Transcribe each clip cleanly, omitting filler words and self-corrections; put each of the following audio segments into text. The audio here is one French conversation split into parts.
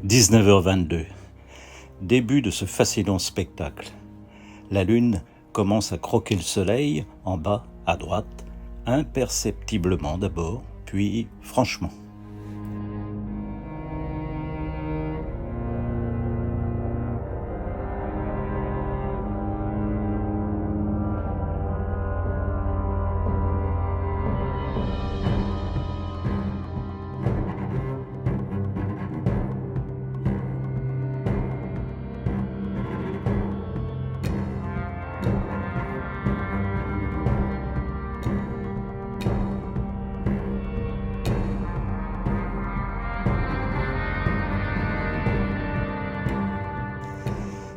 19h22. Début de ce fascinant spectacle. La lune commence à croquer le soleil, en bas, à droite, imperceptiblement d'abord, puis franchement.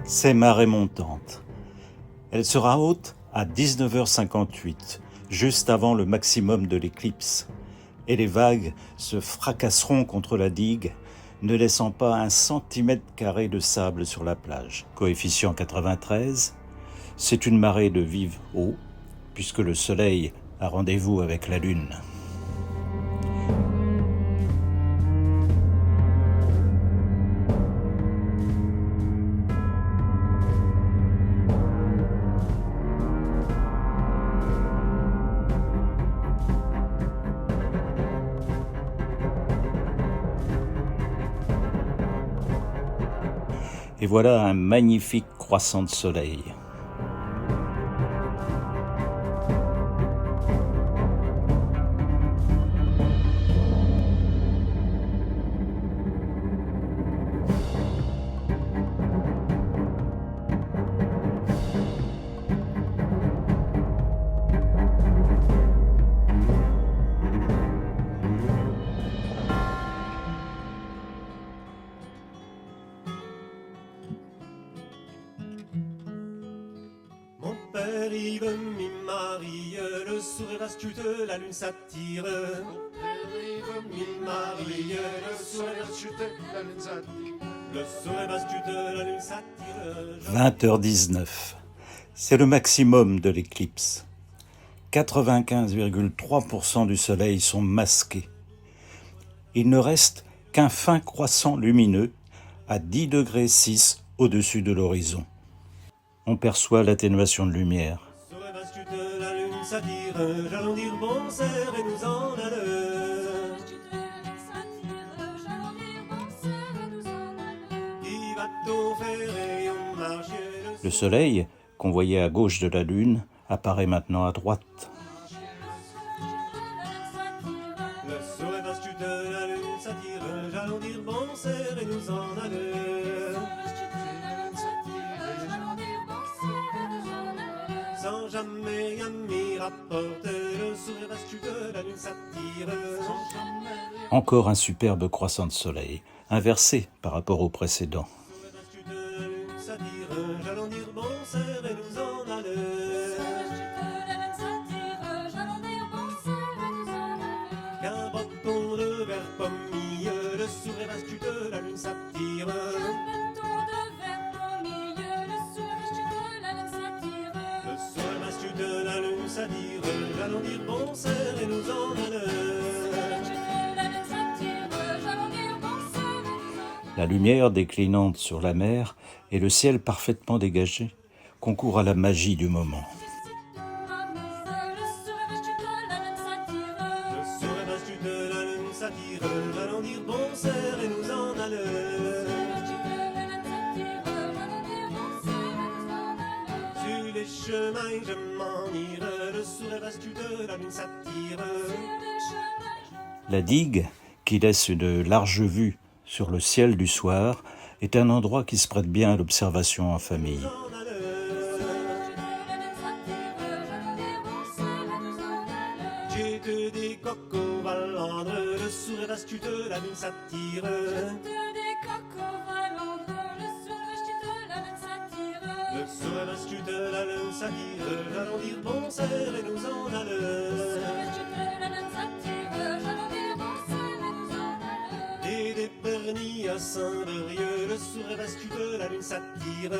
C'est marée montante. Elle sera haute à 19h58, juste avant le maximum de l'éclipse, et les vagues se fracasseront contre la digue, ne laissant pas un centimètre carré de sable sur la plage. Coefficient 93, c'est une marée de vive eau, puisque le soleil a rendez-vous avec la lune. Et voilà un magnifique croissant de soleil. Yves, mi-Marie, le sourire astuce de la lune s'attire. Mon père Yves, mi-Marie, le sourire astuce de la lune s'attire. Le sourire astuce de la lune s'attire. 20h19. C'est le maximum de l'éclipse. 95,3% du soleil sont masqués. Il ne reste qu'un fin croissant lumineux à 10 degrés 6 au-dessus de l'horizon. On perçoit l'atténuation de lumière. Sur le bascule de la lune s'attire, j'allons dire bon cerf et nous en allons. Il va t'en faire et on marche. Le soleil, qu'on voyait à gauche de la lune, apparaît maintenant à droite. Le sur le bascule de la lune s'attire, j'allons dire bon cerf et nous en allons. Sans jamais rien m'y rapporter, le sourire astuce de la lune s'attire. Encore un superbe croissant de soleil, inversé par rapport au précédent. Sur le astuce de la lune s'attire, j'allons dire bon cerf et nous en allons. Qu'un breton de verre pomme, le sourire astuce de la lune s'attire. De la lune s'attire, j'allons dire bon cerf et nous en allons. La lumière déclinante sur la mer et le ciel parfaitement dégagé concourent à la magie du moment. Le sourire astuce de la lune s'attire, j'allons dire bon cerf et nous en allons. Sur les chemins je m'en irai, le sourire astuce de la lune s'attire. La digue, qui laisse une large vue sur le ciel du soir, est un endroit qui se prête bien à l'observation en famille. J'ai que des cocos valandres, le sourire astuce de la lune s'attire. Le sourire astuce de la lune s'attire, j'allons dire bon cerf et nous en allons. Et des pernis à Saint-Brieuc, le sourire astuce de la lune s'attire.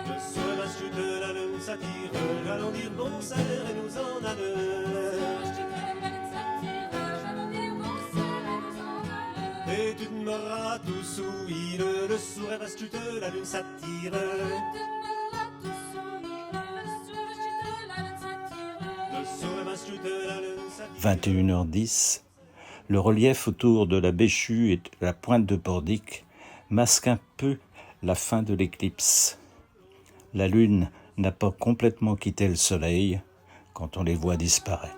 Le sourire astuce de la lune s'attire, j'allons dire bon cerf et nous en allons. la lune s'attire. Le sourire m'astute, la lune s'attire. 21h10, le relief autour de la Béchue et de la pointe de Pordic masque un peu la fin de l'éclipse. La lune n'a pas complètement quitté le soleil quand on les voit disparaître.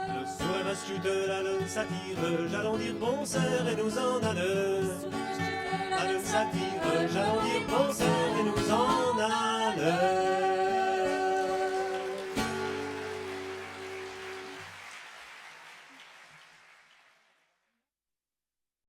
Le sourire m'astute, la lune s'attire. J'allons dire bonsoir et nous en allons. La lune s'attire, j'allons dire bonsoir et nous en allons.